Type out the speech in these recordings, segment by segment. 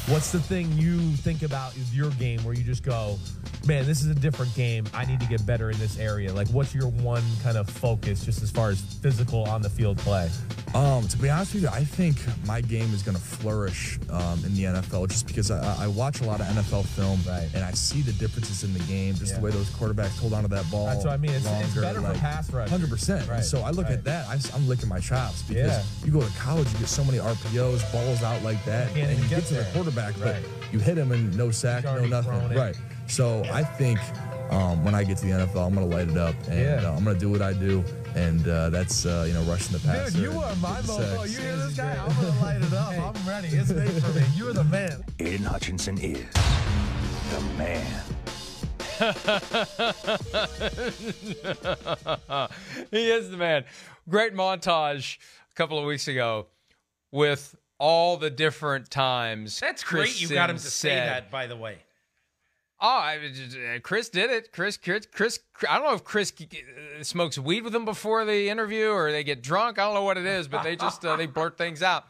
What's the thing you think about is your game where you just go, man, this is a different game. I need to get better in this area. Like, what's your one kind of focus just as far as physical on the field play? To be honest with you, I think my game is going to flourish in the NFL just because I watch a lot of NFL film, and I see the differences in the game, just the way those quarterbacks hold onto that ball. That's what I mean. It's better for pass rush. 100%. Right. So I look at that, I'm licking my chops because you go to college, you get so many RPOs, balls out like that, and you get to the quarterback, but you hit him and no sack, no nothing. Right. So I think when I get to the NFL, I'm going to light it up, and I'm going to do what I do. And that's, rushing the passer. Dude, you are my mofo. You hear this guy? I'm going to light it up. I'm ready. It's made for me. You're the man. Aiden Hutchinson is the man. He is the man. Great montage a couple of weeks ago with all the different times. That's great. You got him to say that, by the way. Oh, Chris did it. Chris. I don't know if Chris smokes weed with them before the interview or they get drunk. I don't know what it is, but they just they blurt things out.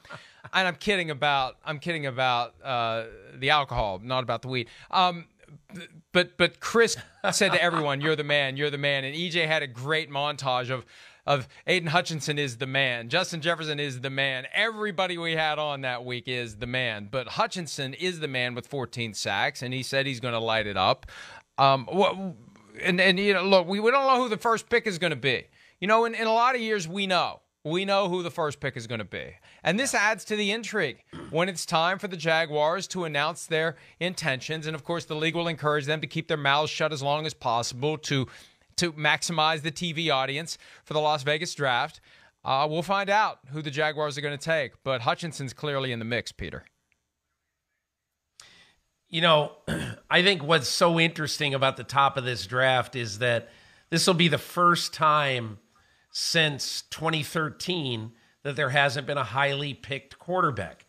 And I'm kidding about the alcohol, not about the weed. But Chris said to everyone, "You're the man. You're the man." And EJ had a great montage of Aiden Hutchinson is the man. Justin Jefferson is the man. Everybody we had on that week is the man. But Hutchinson is the man with 14 sacks, and he said he's going to light it up. Look, we don't know who the first pick is going to be. In a lot of years, we know. We know who the first pick is going to be. And this adds to the intrigue when it's time for the Jaguars to announce their intentions. And, of course, the league will encourage them to keep their mouths shut as long as possible to maximize the TV audience for the Las Vegas draft. We'll find out who the Jaguars are going to take. But Hutchinson's clearly in the mix, Peter. I think what's so interesting about the top of this draft is that this will be the first time since 2013 that there hasn't been a highly picked quarterback.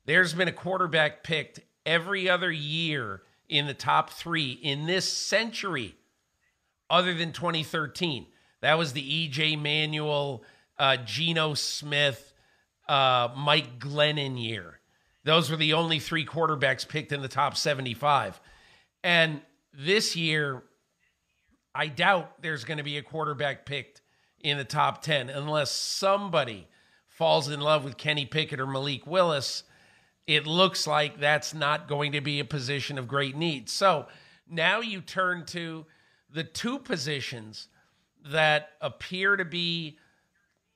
There's been a quarterback picked every other year in the top 3 in this century other than 2013. That was the E.J. Manuel, Geno Smith, Mike Glennon year. Those were the only 3 quarterbacks picked in the top 75. And this year, I doubt there's going to be a quarterback picked in the top 10 unless somebody falls in love with Kenny Pickett or Malik Willis. It looks like that's not going to be a position of great need. So now you turn to the 2 positions that appear to be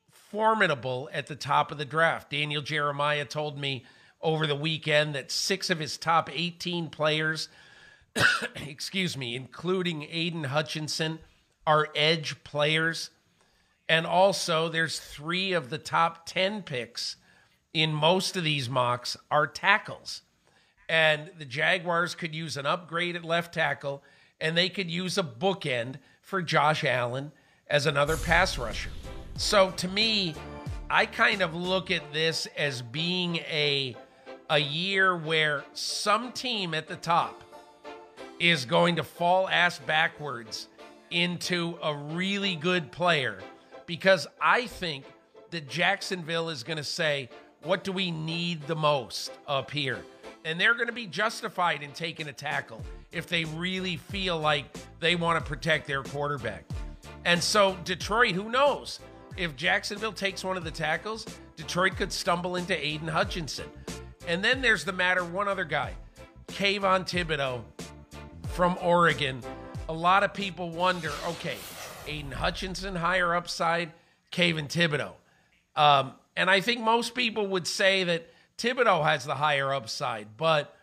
formidable at the top of the draft. Daniel Jeremiah told me over the weekend that 6 of his top 18 players, including Aiden Hutchinson, are edge players. And also there's 3 of the top 10 picks in most of these mocks are tackles. And the Jaguars could use an upgrade at left tackle, and they could use a bookend for Josh Allen as another pass rusher. So to me, I kind of look at this as being a year where some team at the top is going to fall ass backwards into a really good player, because I think that Jacksonville is going to say, what do we need the most up here? And they're going to be justified in taking a tackle if they really feel like they want to protect their quarterback. And so Detroit, who knows? If Jacksonville takes one of the tackles, Detroit could stumble into Aiden Hutchinson. And then there's one other guy, Kayvon Thibodeau from Oregon. A lot of people wonder, okay, Aiden Hutchinson, higher upside, Kayvon Thibodeau. And I think most people would say that Thibodeau has the higher upside. But,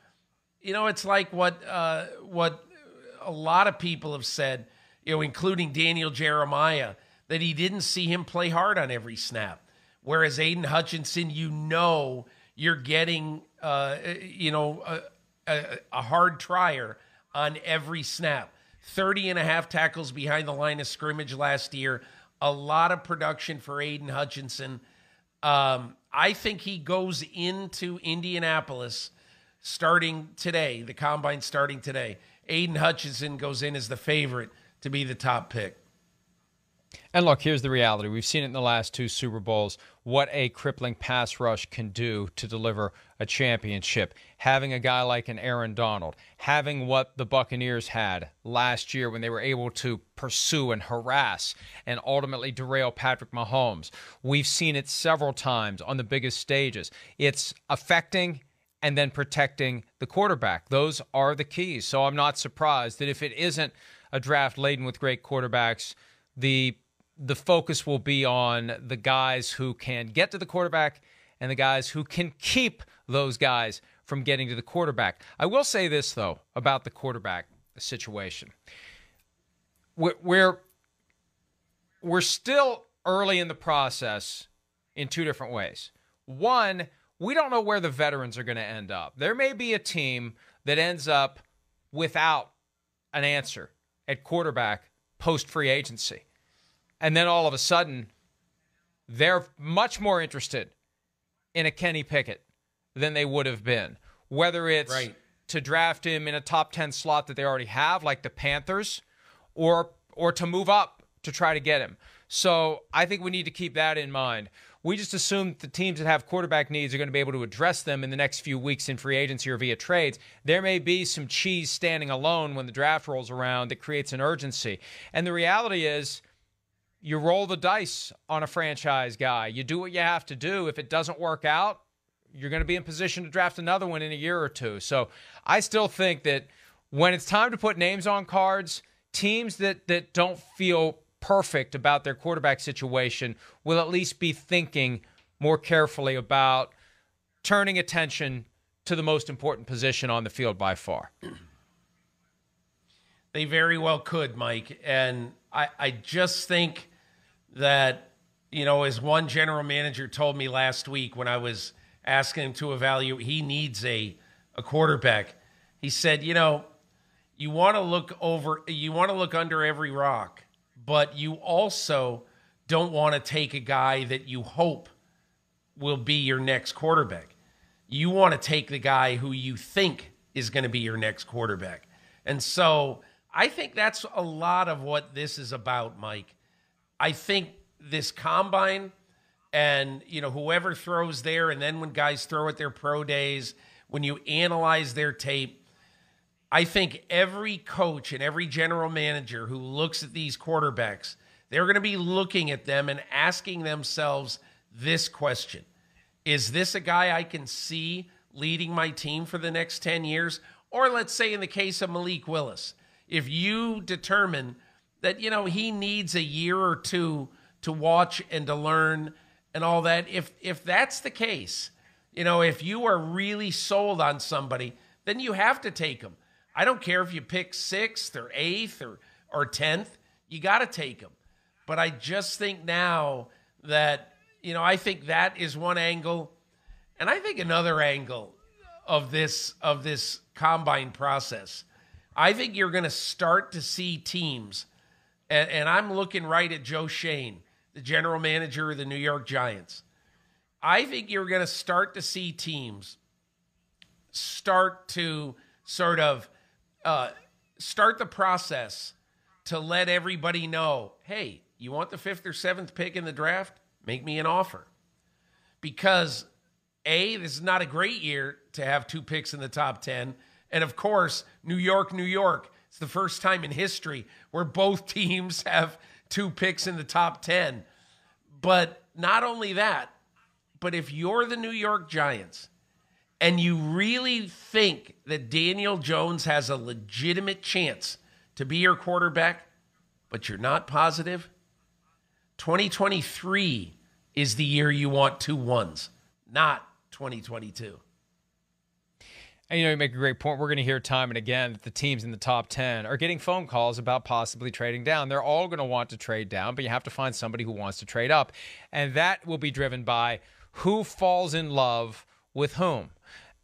it's like what a lot of people have said, including Daniel Jeremiah, that he didn't see him play hard on every snap. Whereas Aiden Hutchinson, you're getting, a hard trier on every snap. 30.5 tackles behind the line of scrimmage last year. A lot of production for Aiden Hutchinson. I think he goes into Indianapolis starting today, the combine starting today. Aiden Hutchinson goes in as the favorite to be the top pick. And look, here's the reality. We've seen it in the last 2 Super Bowls, what a crippling pass rush can do to deliver a championship. Having a guy like an Aaron Donald, having what the Buccaneers had last year when they were able to pursue and harass and ultimately derail Patrick Mahomes. We've seen it several times on the biggest stages. It's affecting and then protecting the quarterback. Those are the keys. So I'm not surprised that if it isn't a draft laden with great quarterbacks, the focus will be on the guys who can get to the quarterback and the guys who can keep those guys from getting to the quarterback. I will say this, though, about the quarterback situation. We're still early in the process in 2 different ways. One, we don't know where the veterans are going to end up. There may be a team that ends up without an answer at quarterback post-free agency. And then all of a sudden, they're much more interested in a Kenny Pickett than they would have been. Whether it's to draft him in a top 10 slot that they already have, like the Panthers, or to move up to try to get him. So I think we need to keep that in mind. We just assume the teams that have quarterback needs are going to be able to address them in the next few weeks in free agency or via trades. There may be some cheese standing alone when the draft rolls around that creates an urgency. And the reality is, you roll the dice on a franchise guy. You do what you have to do. If it doesn't work out, you're going to be in position to draft another one in a year or two. So I still think that when it's time to put names on cards, teams that don't feel perfect about their quarterback situation will at least be thinking more carefully about turning attention to the most important position on the field by far. They very well could, Mike. And I just think that, as one general manager told me last week when I was asking him to evaluate, he needs a quarterback. He said, you want to look under every rock, but you also don't want to take a guy that you hope will be your next quarterback. You want to take the guy who you think is going to be your next quarterback. And so I think that's a lot of what this is about, Mike. I think this combine and, whoever throws there, and then when guys throw at their pro days, when you analyze their tape, I think every coach and every general manager who looks at these quarterbacks, they're going to be looking at them and asking themselves this question. Is this a guy I can see leading my team for the next 10 years? Or let's say in the case of Malik Willis, if you determine that, he needs a year or two to watch and to learn and all that, if that's the case, if you are really sold on somebody, then you have to take him. I don't care if you pick 6th or 8th or 10th, you got to take him. But I just think now that, I think that is one angle. And I think another angle of this combine process, I think you're going to start to see teams, and I'm looking right at Joe Shane, the general manager of the New York Giants. I think you're going to start to see teams start to sort of start the process to let everybody know, hey, you want the 5th or 7th pick in the draft? Make me an offer. Because, A, this is not a great year to have 2 picks in the top 10. And, of course, New York, it's the first time in history where both teams have 2 picks in the top 10. But not only that, but if you're the New York Giants and you really think that Daniel Jones has a legitimate chance to be your quarterback, but you're not positive, 2023 is the year you want 2 1s, not 2022. And, you make a great point. We're going to hear time and again that the teams in the top 10 are getting phone calls about possibly trading down. They're all going to want to trade down, but you have to find somebody who wants to trade up. And that will be driven by who falls in love with whom.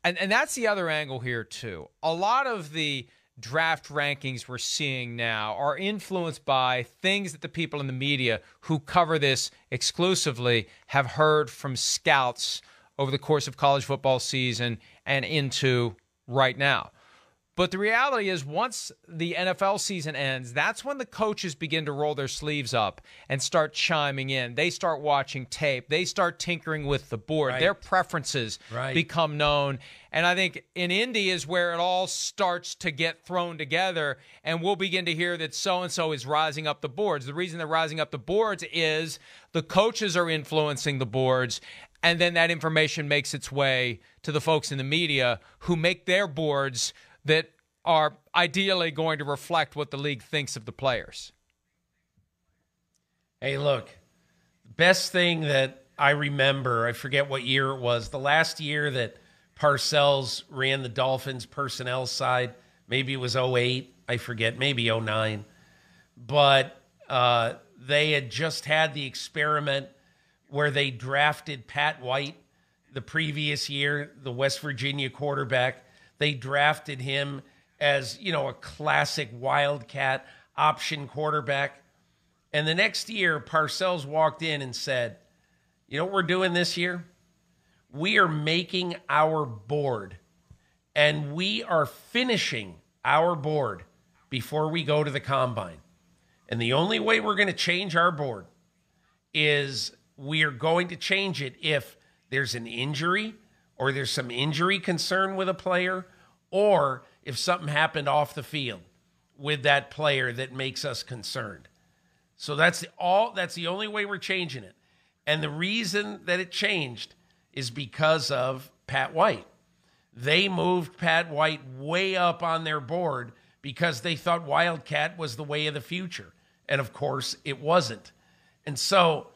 And that's the other angle here, too. A lot of the draft rankings we're seeing now are influenced by things that the people in the media who cover this exclusively have heard from scouts over the course of college football season and into right now. But the reality is, once the NFL season ends, that's when the coaches begin to roll their sleeves up and start chiming in. They start watching tape. They start tinkering with the board. Their preferences become known. And I think in Indy is where it all starts to get thrown together, and we'll begin to hear that so-and-so is rising up the boards. The reason they're rising up the boards is the coaches are influencing the boards, and then that information makes its way to the folks in the media who make their boards that are ideally going to reflect what the league thinks of the players. Hey, look, the best thing that I remember, I forget what year it was, the last year that Parcells ran the Dolphins personnel side, maybe it was 08, I forget, maybe 09. But they had just had the experiment where they drafted Pat White the previous year, the West Virginia quarterback. They drafted him as, a classic wildcat option quarterback. And the next year, Parcells walked in and said, you know what we're doing this year? We are making our board, and we are finishing our board before we go to the combine. And the only way we're going to change our board is we are going to change it if there's an injury or there's some injury concern with a player, or if something happened off the field with that player that makes us concerned. So that's the only way we're changing it. And the reason that it changed is because of Pat White. They moved Pat White way up on their board because they thought Wildcat was the way of the future. And of course, it wasn't. And so,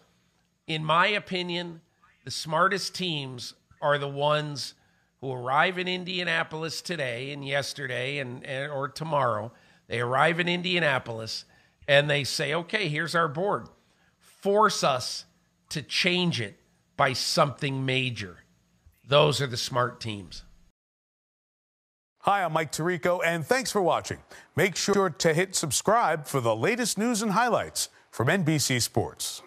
in my opinion, the smartest teams are the ones who arrive in Indianapolis today and yesterday or tomorrow. They arrive in Indianapolis and they say, okay, here's our board. Force us to change it by something major. Those are the smart teams. Hi, I'm Mike Tirico, and thanks for watching. Make sure to hit subscribe for the latest news and highlights from NBC Sports.